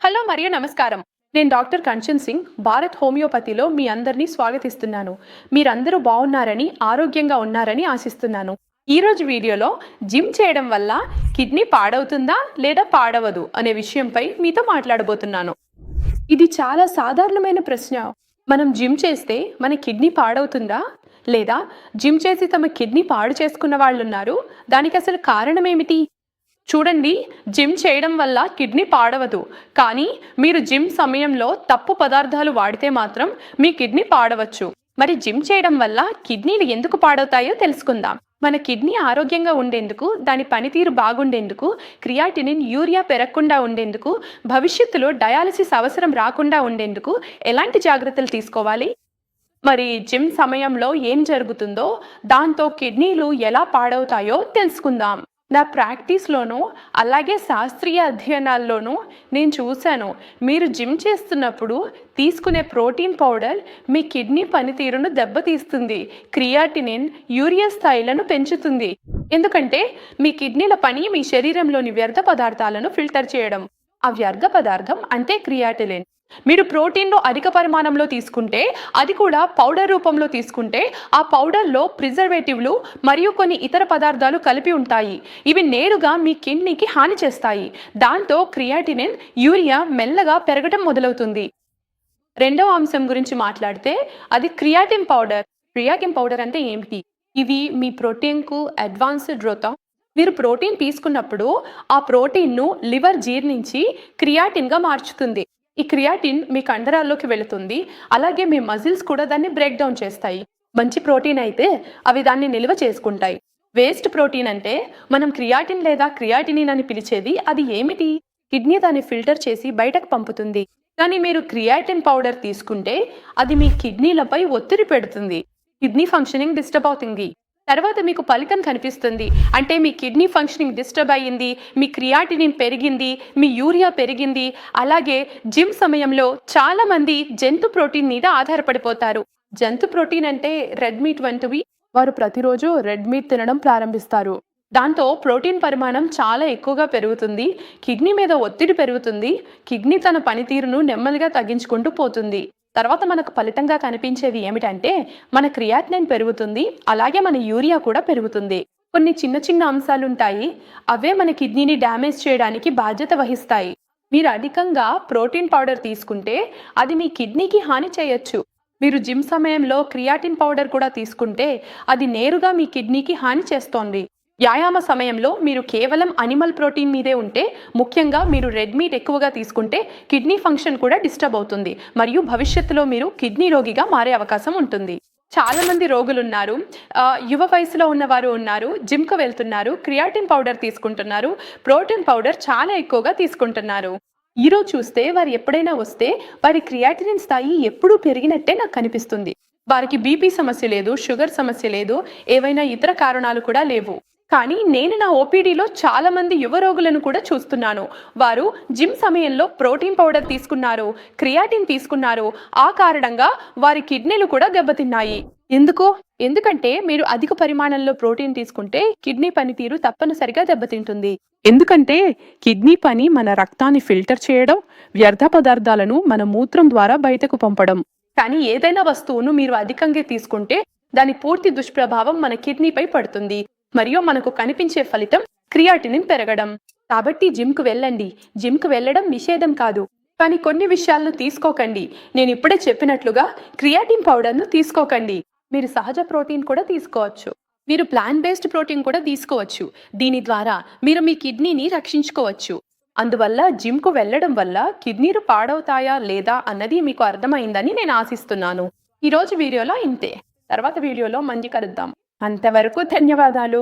Hello మరియు నమస్కారం. నేను డాక్టర్ కంచన్ సింగ్, భారత్ హోమియోపతిలో మీ అందరినీ స్వాగతిస్తున్నాను. మీరందరూ బాగున్నారని, ఆరోగ్యంగా ఉన్నారని ఆశిస్తున్నాను. ఈరోజు వీడియోలో జిమ్ చేయడం వల్ల కిడ్నీ పాడవుతుందా లేదా పాడవదు అనే విషయంపై మీతో మాట్లాడబోతున్నాను. ఇది చాలా సాధారణమైన ప్రశ్న. మనం జిమ్ చేస్తే మన కిడ్నీ పాడవుతుందా? లేదా జిమ్ చేసి తమ కిడ్నీ పాడు చేసుకున్న వాళ్ళు ఉన్నారు. దానికి అసలు కారణం ఏమిటి? చూడండి, జిమ్ చేయడం వల్ల కిడ్నీ పాడవదు. కానీ మీరు జిమ్ సమయంలో తప్పు పదార్థాలు వాడితే మాత్రం మీ కిడ్నీ పాడవచ్చు. మరి జిమ్ చేయడం వల్ల కిడ్నీలు ఎందుకు పాడవుతాయో తెలుసుకుందాం. మన కిడ్నీ ఆరోగ్యంగా ఉండేందుకు, దాని పనితీరు బాగుండేందుకు, క్రియాటినిన్, యూరియా పెరగకుండా ఉండేందుకు, భవిష్యత్తులో డయాలసిస్ అవసరం రాకుండా ఉండేందుకు ఎలాంటి జాగ్రత్తలు తీసుకోవాలి? మరి జిమ్ సమయంలో ఏం జరుగుతుందో, దాంతో కిడ్నీలు ఎలా పాడవుతాయో తెలుసుకుందాం. నా ప్రాక్టీస్లోనూ అలాగే శాస్త్రీయ అధ్యయనాల్లోనూ నేను చూశాను, మీరు జిమ్ చేస్తున్నప్పుడు తీసుకునే ప్రోటీన్ పౌడర్ మీ కిడ్నీ పనితీరును దెబ్బతీస్తుంది. క్రియాటినిన్, యూరియా స్థాయిలను పెంచుతుంది. ఎందుకంటే మీ కిడ్నీల పని మీ శరీరంలోని వ్యర్థ పదార్థాలను ఫిల్టర్ చేయడం. ఆ వ్యర్థ పదార్థం అంటే క్రియాటినిన్. మీరు ప్రోటీన్లో అధిక పరిమాణంలో తీసుకుంటే, అది కూడా పౌడర్ రూపంలో తీసుకుంటే, ఆ పౌడర్లో ప్రిజర్వేటివ్లు మరియు కొన్ని ఇతర పదార్థాలు కలిపి ఉంటాయి. ఇవి నేరుగా మీ కిడ్నీకి హాని చేస్తాయి. దాంతో క్రియాటినిన్, యూరియా మెల్లగా పెరగడం మొదలవుతుంది. రెండవ అంశం గురించి మాట్లాడితే అది క్రియాటిన్ పౌడర్. క్రియాటిన్ పౌడర్ అంటే ఏమిటి? ఇవి మీ ప్రోటీన్కు అడ్వాన్స్డ్ రోత. మీరు ప్రోటీన్ తీసుకున్నప్పుడు ఆ ప్రోటీన్ను లివర్ జీర్ణించి క్రియాటిన్గా మార్చుతుంది. ఈ క్రియాటిన్ మీ కండరాల్లోకి వెళుతుంది. అలాగే మీ మజిల్స్ కూడా దాన్ని బ్రేక్ డౌన్ చేస్తాయి. మంచి ప్రోటీన్ అయితే అవి దాన్ని నిల్వ చేసుకుంటాయి. వేస్ట్ ప్రోటీన్ అంటే మనం క్రియాటిన్ లేదా క్రియాటినిన్ అని పిలిచేది అది ఏమిటి? కిడ్నీ దాన్ని ఫిల్టర్ చేసి బయటకు పంపుతుంది. కానీ మీరు క్రియాటిన్ పౌడర్ తీసుకుంటే అది మీ కిడ్నీలపై ఒత్తిడి పెడుతుంది. కిడ్నీ ఫంక్షనింగ్ డిస్టర్బ్ అవుతుంది. తర్వాత మీకు ఫలితం కనిపిస్తుంది. అంటే మీ కిడ్నీ ఫంక్షనింగ్ డిస్టర్బ్ అయ్యింది, మీ క్రియాటినిన్ పెరిగింది, మీ యూరియా పెరిగింది. అలాగే జిమ్ సమయంలో చాలామంది జంతు ప్రోటీన్ మీద ఆధారపడిపోతారు. జంతు ప్రోటీన్ అంటే రెడ్ మీట్ వంటివి. వారు ప్రతిరోజు రెడ్ మీట్ తినడం ప్రారంభిస్తారు. దాంతో ప్రోటీన్ పరిమాణం చాలా ఎక్కువగా పెరుగుతుంది. కిడ్నీ మీద ఒత్తిడి పెరుగుతుంది. కిడ్నీ తన పనితీరును నెమ్మదిగా తగ్గించుకుంటూ పోతుంది. తర్వాత మనకు ఫలితంగా కనిపించేది ఏమిటంటే మన క్రియాటినిన్ పెరుగుతుంది. అలాగే మన యూరియా కూడా పెరుగుతుంది. కొన్ని చిన్న చిన్న అంశాలు ఉంటాయి, అవే మన కిడ్నీని డ్యామేజ్ చేయడానికి బాధ్యత వహిస్తాయి. మీరు అధికంగా ప్రోటీన్ పౌడర్ తీసుకుంటే అది మీ కిడ్నీకి హాని చేయొచ్చు. మీరు జిమ్ సమయంలో క్రియాటిన్ పౌడర్ కూడా తీసుకుంటే అది నేరుగా మీ కిడ్నీకి హాని చేస్తోంది. వ్యాయామ సమయంలో మీరు కేవలం అనిమల్ ప్రోటీన్ మీదే ఉంటే, ముఖ్యంగా మీరు రెడ్ మీట్ ఎక్కువగా తీసుకుంటే కిడ్నీ ఫంక్షన్ కూడా డిస్టర్బ్ అవుతుంది. మరియు భవిష్యత్తులో మీరు కిడ్నీ రోగిగా మారే అవకాశం ఉంటుంది. చాలామంది రోగులు ఉన్నారు, యువ వయసులో ఉన్నవారు ఉన్నారు, జిమ్కు వెళ్తున్నారు, క్రియాటిన్ పౌడర్ తీసుకుంటున్నారు, ప్రోటీన్ పౌడర్ చాలా ఎక్కువగా తీసుకుంటున్నారు. ఈరోజు చూస్తే వారు ఎప్పుడైనా వస్తే వారి క్రియాటినిన్ స్థాయి ఎప్పుడూ పెరిగినట్టే నాకు కనిపిస్తుంది. వారికి బీపీ సమస్య లేదు, షుగర్ సమస్య లేదు, ఏవైనా ఇతర కారణాలు కూడా లేవు. కానీ నేను నా ఓపీడీలో చాలామంది యువ రోగులను కూడా చూస్తున్నాను. వారు జిమ్ సమయంలో ప్రోటీన్ పౌడర్ తీసుకున్నారు, క్రియాటిన్ తీసుకున్నారు. ఆ కారణంగా వారి కిడ్నీలు కూడా దెబ్బతిన్నాయి. ఎందుకంటే మీరు అధిక పరిమాణంలో ప్రోటీన్ తీసుకుంటే కిడ్నీ పనితీరు తప్పనిసరిగా దెబ్బతింటుంది. ఎందుకంటే కిడ్నీ పని మన రక్తాన్ని ఫిల్టర్ చేయడం, వ్యర్థ పదార్థాలను మన మూత్రం ద్వారా బయటకు పంపడం. కానీ ఏదైనా వస్తువును మీరు అధికంగా తీసుకుంటే దాని పూర్తి దుష్ప్రభావం మన కిడ్నీపై పడుతుంది. మరియు మనకు కనిపించే ఫలితం క్రియాటినిన్ పెరగడం. కాబట్టి జిమ్కు వెళ్ళండి. జిమ్కు వెళ్ళడం నిషేధం కాదు, కానీ కొన్ని విషయాలను తీసుకోకండి. నేను ఇప్పుడే చెప్పినట్లుగా క్రియాటిన్ పౌడర్ను తీసుకోకండి. మీరు సహజ ప్రోటీన్ కూడా తీసుకోవచ్చు. మీరు ప్లాంట్ బేస్డ్ ప్రోటీన్ కూడా తీసుకోవచ్చు. దీని ద్వారా మీరు మీ కిడ్నీని రక్షించుకోవచ్చు. అందువల్ల జిమ్కు వెళ్ళడం వల్ల కిడ్నీలు పాడవుతాయా లేదా అన్నది మీకు అర్థమైందని నేను ఆశిస్తున్నాను. ఈరోజు వీడియోలో ఇంతే. తర్వాత వీడియోలో మళ్ళీ కలుద్దాం. అంతవరకు ధన్యవాదాలు.